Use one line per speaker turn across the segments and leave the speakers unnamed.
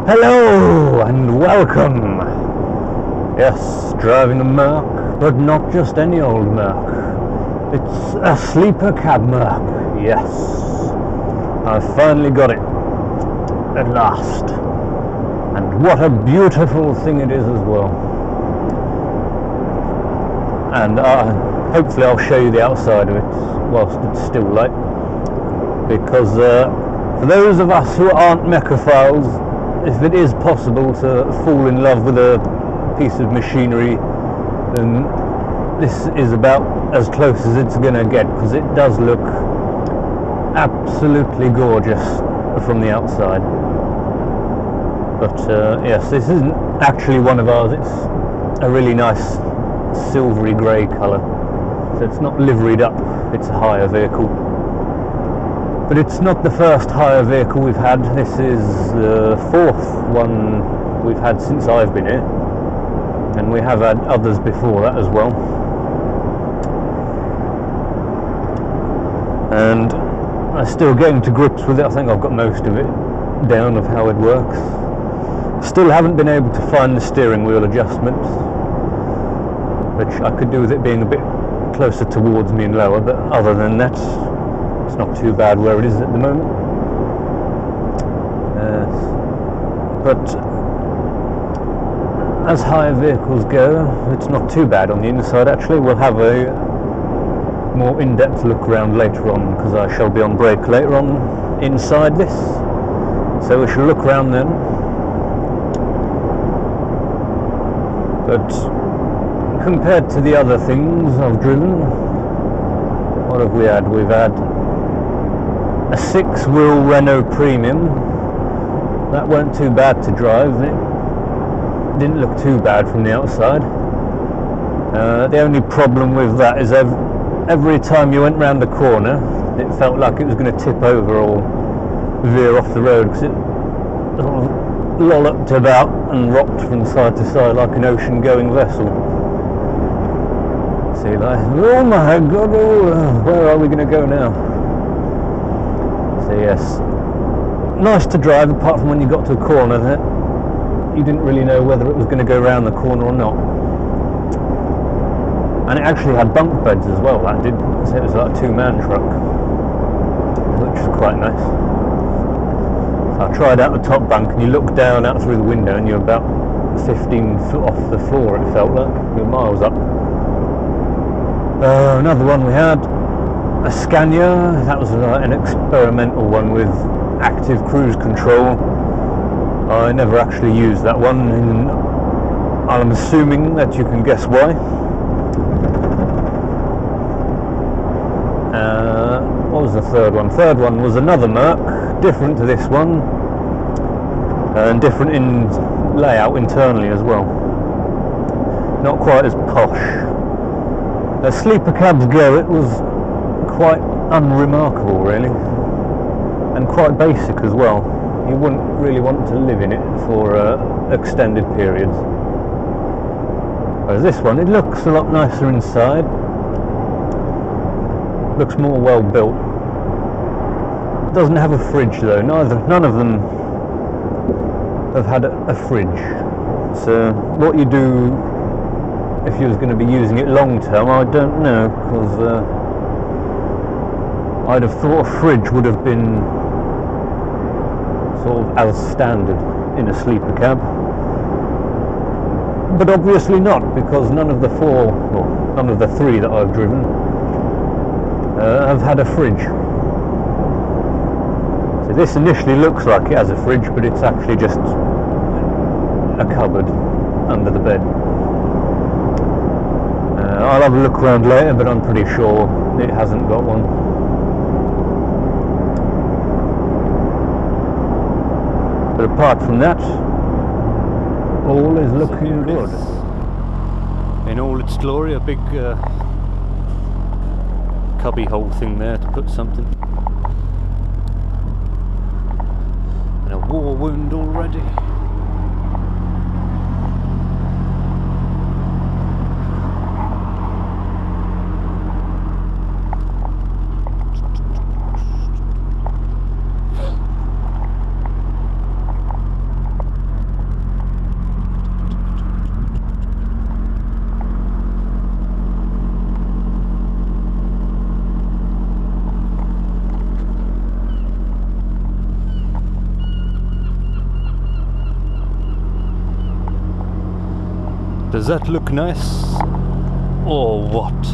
Hello and welcome. Yes, driving a Merc, but not just any old Merc. It's a sleeper cab Merc. Yes, I finally got it at last, and what a beautiful thing it is as well. And hopefully I'll show you the outside of it whilst it's still light, because for those of us who aren't mechaphiles, if it is possible to fall in love with a piece of machinery, then this is about as close as it's going to get, because it does look absolutely gorgeous from the outside. But yes, this isn't actually one of ours. It's a really nice silvery grey colour, so it's not liveried up, it's a hire vehicle. But it's not the first hire vehicle we've had. This is the fourth one we've had since I've been here, and we have had others before that as well. And I'm still getting to grips with it. I think I've got most of it down of how it works. Still haven't been able to find the steering wheel adjustments, which I could do with it being a bit closer towards me and lower, but other than that, it's not too bad where it is at the moment. But as hire vehicles go, it's not too bad on the inside actually. We'll have a more in-depth look around later on, because I shall be on break later on inside this, so we shall look around then. But compared to the other things I've driven, what have we had? We've had a 6-wheel Renault Premium. That weren't too bad to drive. It didn't look too bad from the outside. The only problem with that is every time you went round the corner, it felt like it was going to tip over or veer off the road, because it sort of lolloped about and rocked from side to side like an ocean-going vessel. See, like, oh my god, where are we going to go now? So yes, nice to drive, apart from when you got to a corner that you didn't really know whether it was going to go round the corner or not. And it actually had bunk beds as well, that did, so it was like a 2-man truck, which was quite nice. So I tried out the top bunk, and you look down out through the window and you're about 15 foot off the floor, it felt like. You're miles up. Another one we had, a Scania. That was an experimental one with active cruise control. I never actually used that one, and I'm assuming that you can guess why. What was the third one? Third one was another Merc, different to this one, and different in layout internally as well. Not quite as posh. As sleeper cabs go, it was quite unremarkable really, and quite basic as well. You wouldn't really want to live in it for extended periods. Whereas this one, it looks a lot nicer inside, looks more well built. It doesn't have a fridge though. None of them have had a fridge. So what you do if you was going to be using it long term, I don't know, because I'd have thought a fridge would have been sort of as standard in a sleeper cab, but obviously not, because none of the three that I've driven have had a fridge. So this initially looks like it has a fridge, but it's actually just a cupboard under the bed. I'll have a look around later, but I'm pretty sure it hasn't got one. But apart from that, all is looking good. In all its glory, a big cubby hole thing there to put something. And a war wound already. Does that look nice? Or what?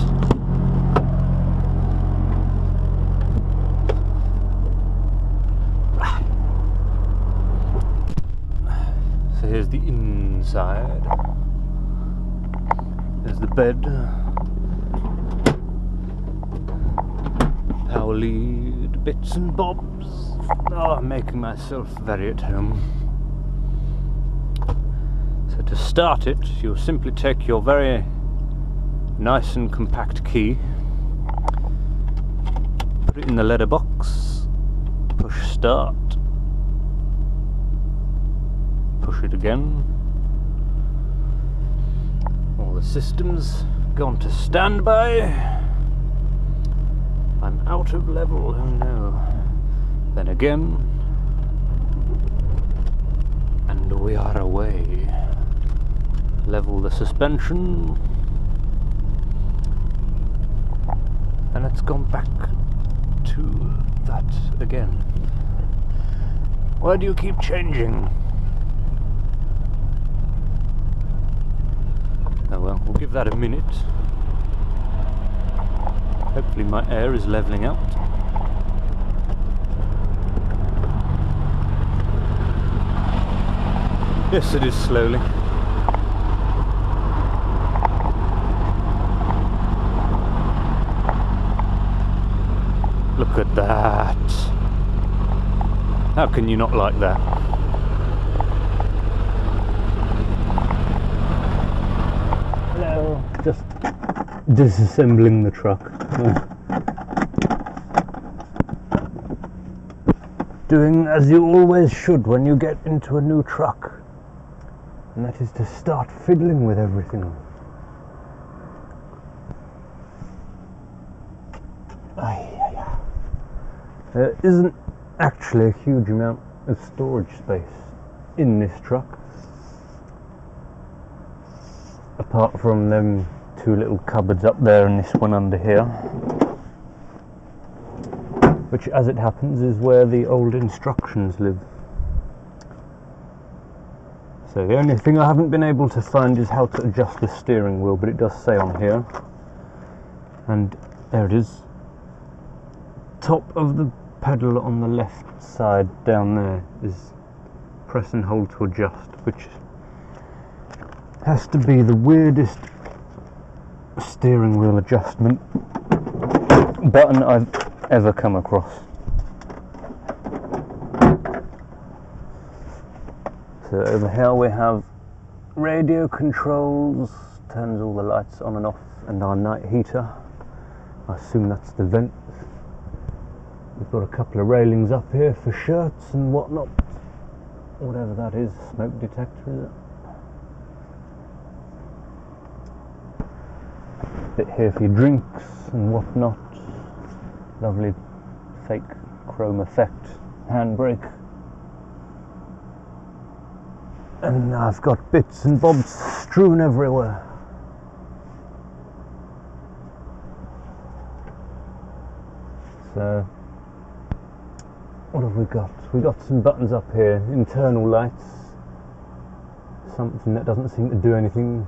So here's the inside. There's the bed. Power lead, bits and bobs. Oh, I'm making myself very at home. So to start it, you'll simply take your very nice and compact key, put it in the letter box, push start, push it again. All the systems gone to standby. I'm out of level, oh no. Then again, and we are away. Level the suspension, and it's gone back to that again. Why do you keep changing? Oh well, we'll give that a minute. Hopefully my air is levelling out. Yes, it is slowly. Look at that. How can you not like that? Hello. Just disassembling the truck. Doing as you always should when you get into a new truck. And that is to start fiddling with everything. There isn't actually a huge amount of storage space in this truck, apart from them two little cupboards up there and this one under here, which, as it happens, is where the old instructions live. So the only thing I haven't been able to find is how to adjust the steering wheel, but it does say on here, and there it is. Top of the pedal on the left side down there is press and hold to adjust, which has to be the weirdest steering wheel adjustment button I've ever come across. So over here we have radio controls, turns all the lights on and off, and our night heater. I assume that's the vent. We've got a couple of railings up here for shirts and whatnot. Whatever that is, smoke detector, is it? Bit here for your drinks and whatnot. Lovely fake chrome effect handbrake. And I've got bits and bobs strewn everywhere. So, what have we got? We got some buttons up here, internal lights, something that doesn't seem to do anything.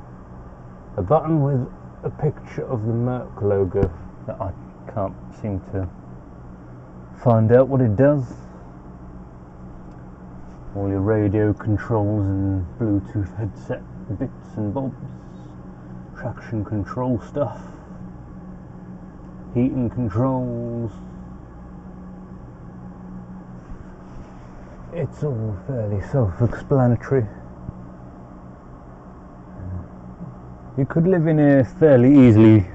A button with a picture of the Merc logo that I can't seem to find out what it does. All your radio controls and Bluetooth headset bits and bobs, traction control stuff, heating controls. It's all fairly self-explanatory. You could live in here fairly easily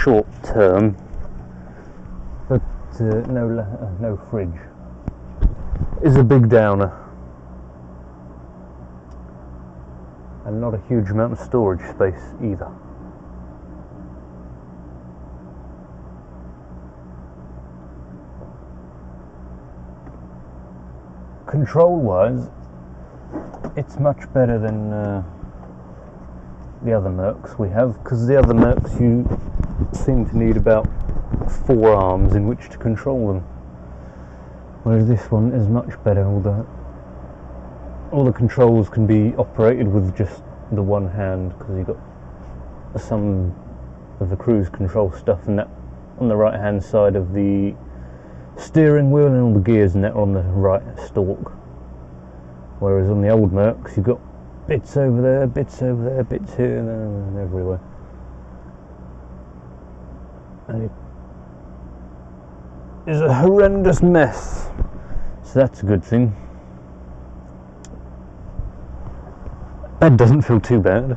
short term, but no fridge is a big downer, and not a huge amount of storage space either. Control wise, it's much better than the other Mercs we have, because the other Mercs you seem to need about 4 arms in which to control them, whereas this one is much better. All the controls can be operated with just the one hand, because you've got some of the cruise control stuff and that on the right hand side of the steering wheel, and all the gears and that are on the right stalk. Whereas on the old Mercs, you've got bits over there, bits over there, bits here, and everywhere. And it is a horrendous mess. So that's a good thing. That doesn't feel too bad.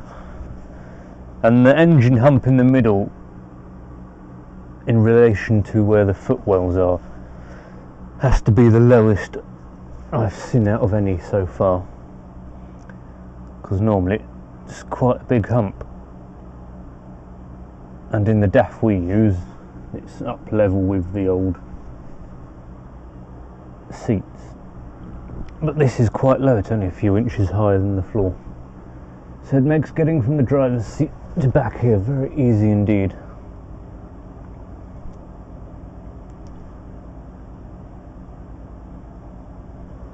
And the engine hump in the middle, in relation to where the footwells are, has to be the lowest I've seen out of any so far. Because normally it's quite a big hump. And in the DAF we use, it's up level with the old seats. But this is quite low, it's only a few inches higher than the floor. So it makes getting from the driver's seat to back here very easy indeed.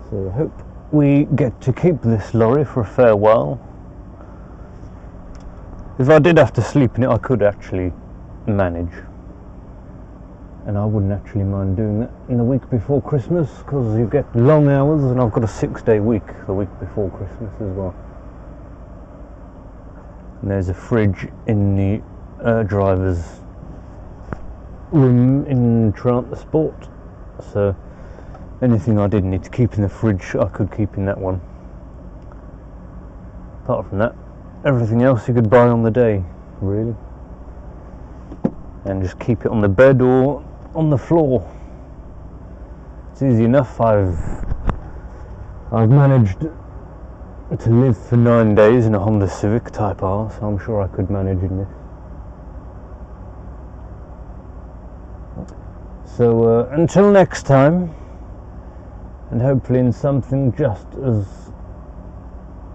So I hope we get to keep this lorry for a fair while. If I did have to sleep in it, I could actually manage. And I wouldn't actually mind doing that in the week before Christmas, because you get long hours, and I've got a 6-day week the week before Christmas as well. And there's a fridge in the driver's room in Transport, so anything I did need to keep in the fridge I could keep in that one. Apart from that, everything else you could buy on the day, really, and just keep it on the bed or on the floor. It's easy enough. I've managed to live for 9 days in a Honda Civic Type R, so I'm sure I could manage in this. So until next time, and hopefully in something just as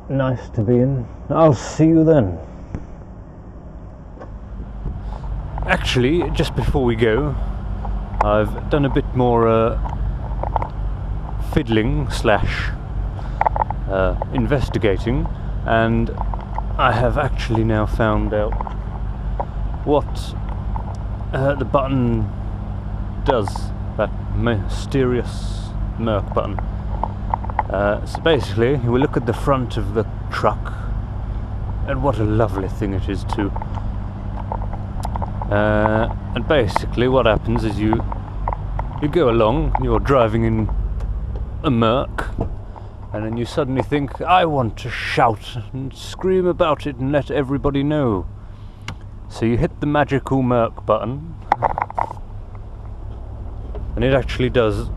nice to be in, I'll see you then. Actually, just before we go, I've done a bit more fiddling slash investigating, and I have actually now found out what the button does, that mysterious Merc button. So basically, you will look at the front of the truck, and what a lovely thing it is too. And basically what happens is you go along, you're driving in a Merc, and then you suddenly think, I want to shout and scream about it and let everybody know. So you hit the magical Merc button, and it actually does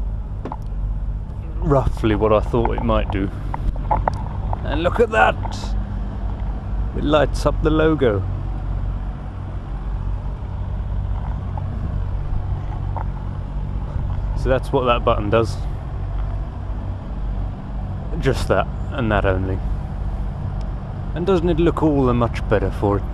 roughly what I thought it might do. And look at that! It lights up the logo. So that's what that button does. Just that, and that only. And doesn't it look all the much better for it?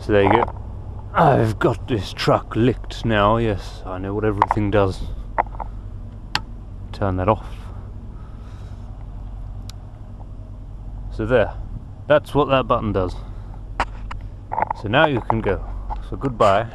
So there you go. I've got this truck licked now. Yes, I know what everything does. Turn that off. So there, that's what that button does. So now you can go. So goodbye.